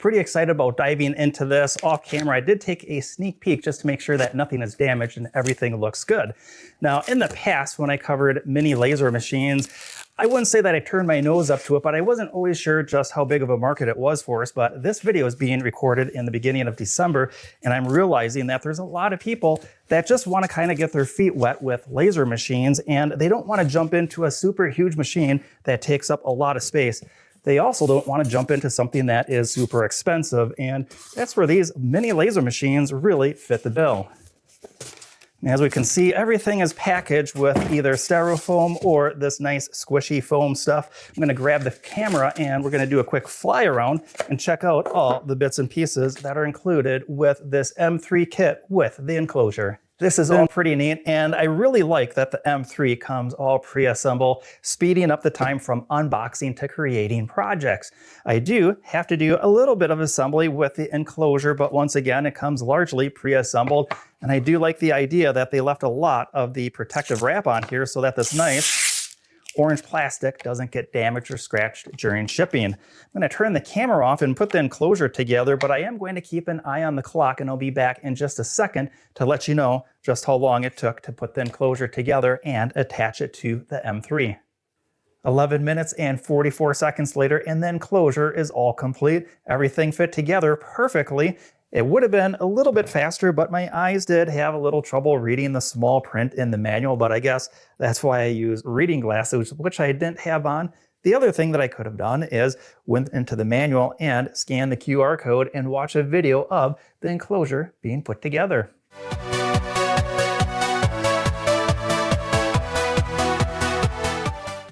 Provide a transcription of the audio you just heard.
Pretty excited about diving into this off camera. I did take a sneak peek just to make sure that nothing is damaged and everything looks good. Now, in the past, when I covered mini laser machines, I wouldn't say that I turned my nose up to it, but I wasn't always sure just how big of a market it was for us. But this video is being recorded in the beginning of December, and I'm realizing that there's a lot of people that just want to kind of get their feet wet with laser machines, and they don't want to jump into a super huge machine that takes up a lot of space. They also don't want to jump into something that is super expensive, and that's where these mini laser machines really fit the bill. And as we can see, everything is packaged with either styrofoam or this nice squishy foam stuff. I'm going to grab the camera and we're going to do a quick fly around and check out all the bits and pieces that are included with this M3 kit with the enclosure. This is all pretty neat, and I really like that the M3 comes all pre-assembled, speeding up the time from unboxing to creating projects. I do have to do a little bit of assembly with the enclosure, but once again, it comes largely pre-assembled, and I do like the idea that they left a lot of the protective wrap on here so that this nice orange plastic doesn't get damaged or scratched during shipping. I'm going to turn the camera off and put the enclosure together, but I am going to keep an eye on the clock, and I'll be back in just a second to let you know just how long it took to put the enclosure together and attach it to the M3. 11 minutes and 44 seconds later, and the enclosure is all complete. Everything fit together perfectly. It would have been a little bit faster, but my eyes did have a little trouble reading the small print in the manual, but I guess that's why I use reading glasses, which I didn't have on. The other thing that I could have done is went into the manual and scanned the QR code and watch a video of the enclosure being put together.